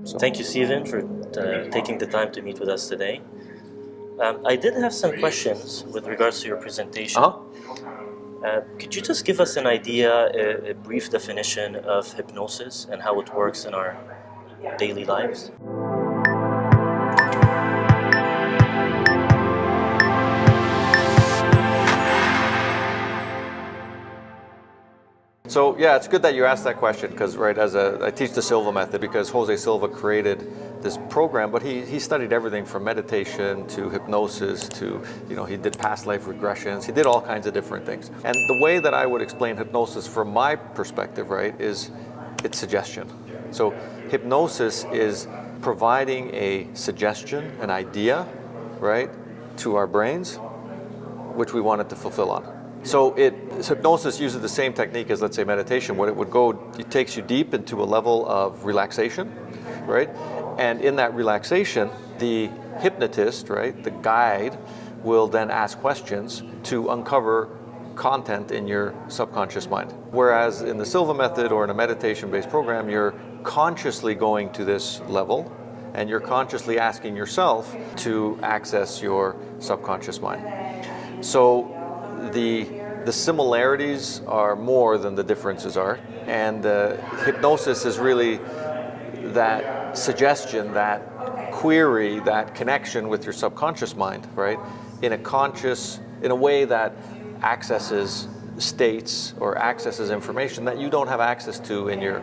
Thank you, Stephen, for taking the time to meet with us today. I did have some questions with regards to your presentation. Could you just give us an idea, a brief definition of hypnosis and how it works in our daily lives? So yeah, it's good that you asked that question because I teach the Silva Method because Jose Silva created this program, but he studied everything from meditation to hypnosis to, he did past life regressions, he did all kinds of different things. And the way that I would explain hypnosis from my perspective, is it's suggestion. So hypnosis is providing a suggestion, an idea, to our brains, which we want it to fulfill on. So hypnosis uses the same technique as, let's say, meditation. What it takes you deep into a level of relaxation, And in that relaxation, the hypnotist, the guide, will then ask questions to uncover content in your subconscious mind. Whereas in the Silva Method or in a meditation-based program, you're consciously going to this level and you're consciously asking yourself to access your subconscious mind. So the similarities are more than the differences are, and hypnosis is really that suggestion, that query, that connection with your subconscious mind, in a way that accesses states or accesses information that you don't have access to in your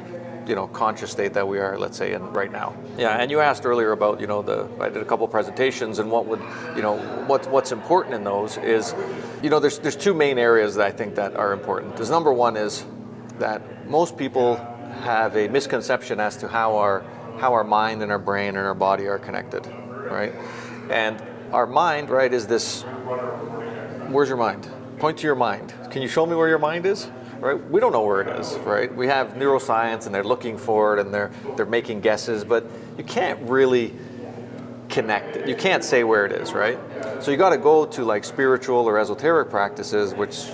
conscious state that we are, let's say, in right now. Yeah, and you asked earlier about, I did a couple presentations, and what's important in those is, there's two main areas that I think that are important. There's number one is that most people have a misconception as to how our mind and our brain and our body are connected, And our mind, is this, where's your mind? Point to your mind. Can you show me where your mind is? We don't know where it is, We have neuroscience and they're looking for it and they're making guesses, but you can't really connect it. You can't say where it is, So you got to go to like spiritual or esoteric practices, which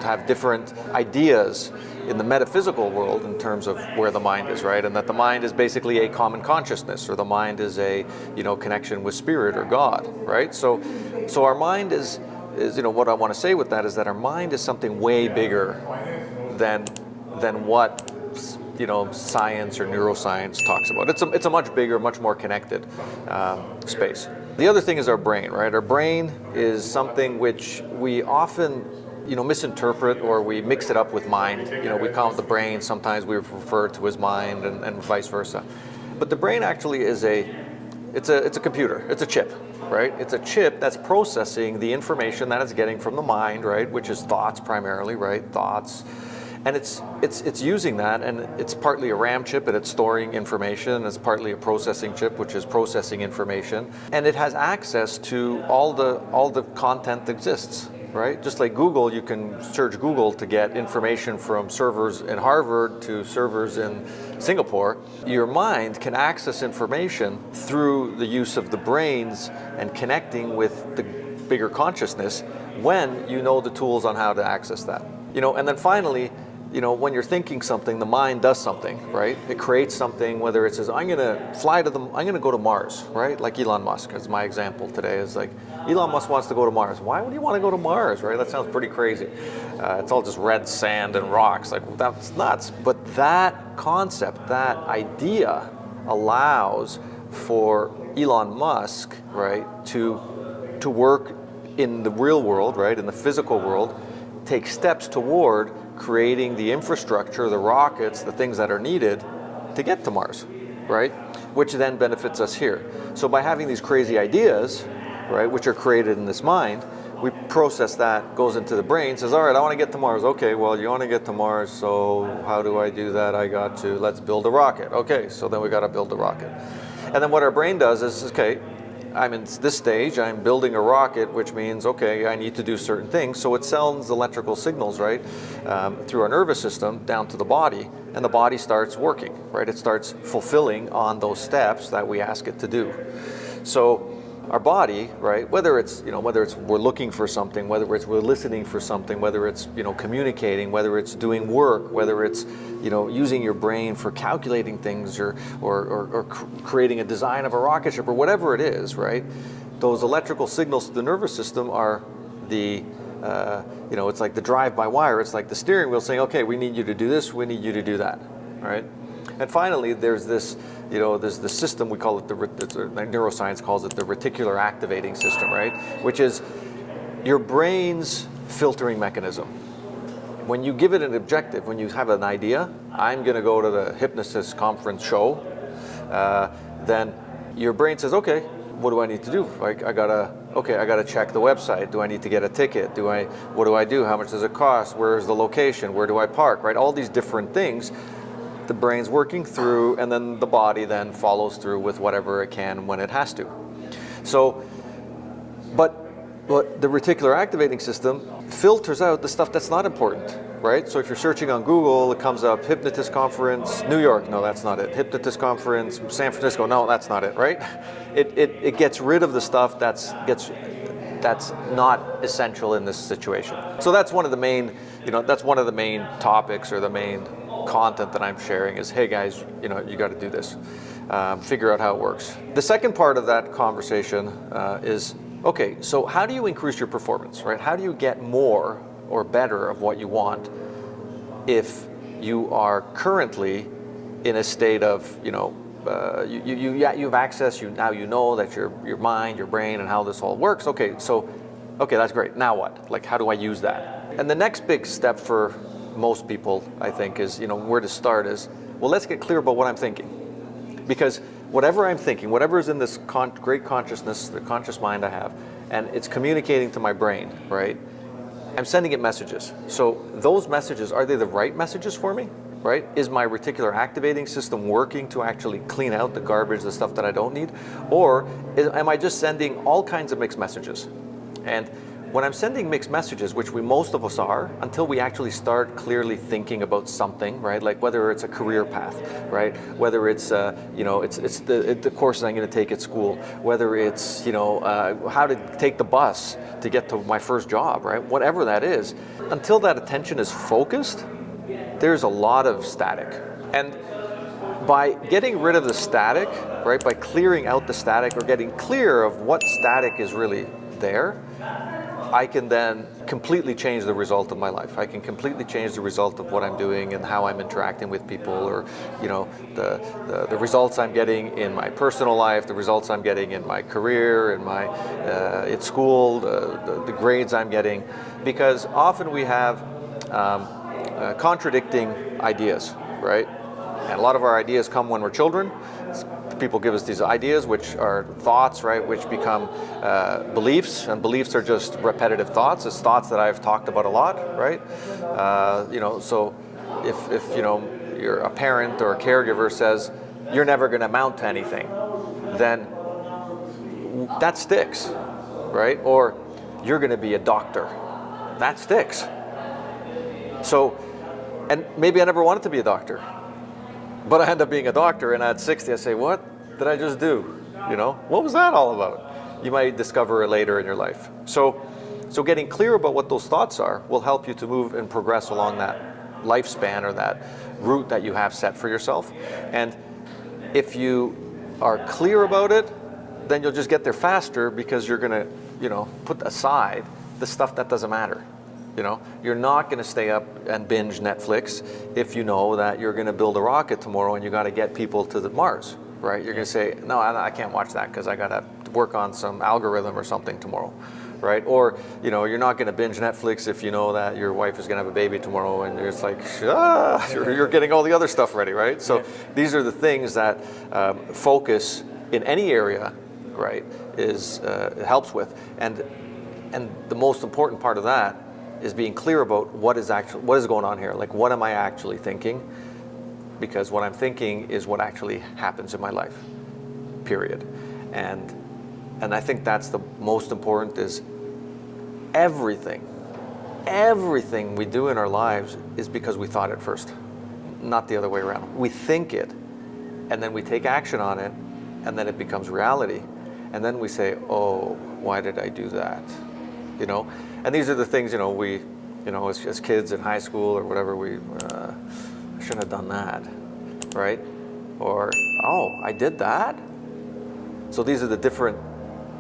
have different ideas in the metaphysical world in terms of where the mind is, And that the mind is basically a common consciousness, or the mind is a connection with spirit or God, So our mind is what I want to say with that is that our mind is something way bigger than what science or neuroscience talks about. It's a much bigger, much more connected space. The other thing is our brain, Our brain is something which we often misinterpret, or we mix it up with mind. We call it the brain. Sometimes we refer to as mind, and vice versa. But the brain actually is it's a computer. It's a chip. It's a chip that's processing the information that it's getting from the mind, which is thoughts primarily, Thoughts. And it's using that, and it's partly a RAM chip, and it's storing information. It's partly a processing chip, which is processing information, and it has access to all the content that exists, Just like Google, you can search Google to get information from servers in Harvard to servers in Singapore. Your mind can access information through the use of the brains and connecting with the bigger consciousness when you know the tools on how to access that. And then finally, when you're thinking something, the mind does something, It creates something, whether it says, I'm going to go to Mars, Like Elon Musk, as my example today is like, Elon Musk wants to go to Mars. Why would he want to go to Mars, That sounds pretty crazy. It's all just red sand and rocks. That's nuts. But that concept, that idea allows for Elon Musk, to work in the real world, in the physical world, take steps toward creating the infrastructure, the rockets, the things that are needed to get to Mars, Which then benefits us here. So by having these crazy ideas, which are created in this mind, we process that, goes into the brain, says, all right, I want to get to Mars. Okay, well, you want to get to Mars, so how do I do that? Let's build a rocket. Okay, so then we got to build the rocket. And then what our brain does is, okay, I'm in this stage, I'm building a rocket, which means, okay, I need to do certain things. So it sends electrical signals, through our nervous system down to the body, and the body starts working, It starts fulfilling on those steps that we ask it to do. So our body, right? Whether it's we're looking for something, whether it's we're listening for something, whether it's communicating, whether it's doing work, whether it's using your brain for calculating things or creating a design of a rocket ship or whatever it is, right? Those electrical signals to the nervous system are the it's like the drive-by-wire. It's like the steering wheel saying, okay, we need you to do this, we need you to do that, right? And finally, there's this system, we call it neuroscience calls it the reticular activating system, right? Which is your brain's filtering mechanism. When you give it an objective, when you have an idea, I'm going to go to the hypnosis conference show, then your brain says, okay, what do I need to do? I gotta check the website. Do I need to get a ticket? What do I do? How much does it cost? Where's the location? Where do I park? Right? All these different things the brain's working through, and then the body then follows through with whatever it can when it has to. So, but the reticular activating system filters out the stuff that's not important, right? So if you're searching on Google, it comes up hypnotist conference, New York, no, that's not it. Hypnotist conference, San Francisco, no, that's not it, right? It gets rid of the stuff that's not essential in this situation. So that's one of the main, topics or the main content that I'm sharing is, hey guys, you got to do this. Figure out how it works. The second part of that conversation is, okay, so how do you increase your performance, right? How do you get more or better of what you want if you are currently in a state of, you have access, now you know that your mind, your brain, and how this all works. Okay, that's great. Now what? Like, how do I use that? And the next big step for most people, I think, is, where to start is, well, let's get clear about what I'm thinking. Because whatever I'm thinking, whatever is in this great consciousness, the conscious mind I have, and it's communicating to my brain, right? I'm sending it messages. So those messages, are they the right messages for me, right? Is my reticular activating system working to actually clean out the garbage, the stuff that I don't need? Or am I just sending all kinds of mixed messages? And when I'm sending mixed messages, which most of us are, until we actually start clearly thinking about something, right? Like whether it's a career path, right? Whether it's it's the courses I'm going to take at school, whether it's how to take the bus to get to my first job, right? Whatever that is, until that attention is focused, there's a lot of static. And by getting rid of the static, right? By clearing out the static or getting clear of what static is really there, I can then completely change the result of my life. I can completely change the result of what I'm doing and how I'm interacting with people, or the results I'm getting in my personal life, the results I'm getting in my career, in my at school, the grades I'm getting, because often we have contradicting ideas, right? And a lot of our ideas come when we're children. People give us these ideas, which are thoughts, right, which become beliefs, and beliefs are just repetitive thoughts. It's thoughts that I've talked about a lot, right? So if you're a parent or a caregiver says, you're never going to amount to anything, then that sticks, right? Or you're going to be a doctor. That sticks. So, and maybe I never wanted to be a doctor, but I end up being a doctor, and at 60 I say, what did I just do? What was that all about? You might discover it later in your life. So getting clear about what those thoughts are will help you to move and progress along that lifespan or that route that you have set for yourself. And if you are clear about it, then you'll just get there faster, because you're going to, put aside the stuff that doesn't matter. You're not going to stay up and binge Netflix if you know that you're going to build a rocket tomorrow and you got to get people to the Mars, right? You're going to say, no, I can't watch that because I got to work on some algorithm or something tomorrow, right? Or, you're not going to binge Netflix if you know that your wife is going to have a baby tomorrow, and it's like, you're getting all the other stuff ready, right? So these are the things that focus in any area, right, helps with. And the most important part of that is being clear about what is going on here. Like, what am I actually thinking? Because what I'm thinking is what actually happens in my life, period. And I think that's the most important, is everything we do in our lives is because we thought it first, not the other way around. We think it, and then we take action on it, and then it becomes reality. and then we say, oh, why did I do that? You know, and these are the things, you know, we, you know, as kids in high school or whatever, we I shouldn't have done that, right? Or, oh, I did that? So these are the different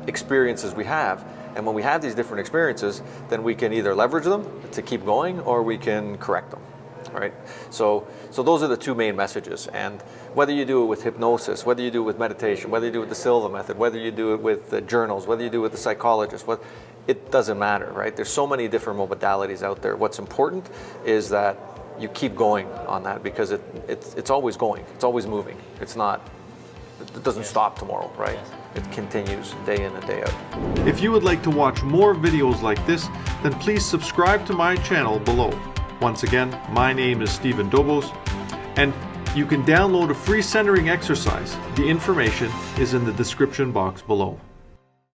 experiences we have. And when we have these different experiences, then we can either leverage them to keep going, or we can correct them, right? So those are the two main messages. And whether you do it with hypnosis, whether you do it with meditation, whether you do it with the Silva Method, whether you do it with the journals, whether you do it with the psychologist, it doesn't matter, right? There's so many different modalities out there. What's important is that you keep going on that, because it's always going, it's always moving. It doesn't stop tomorrow, right? It continues day in and day out. If you would like to watch more videos like this, then please subscribe to my channel below. Once again, my name is Stephen Dobos, and you can download a free centering exercise. The information is in the description box below.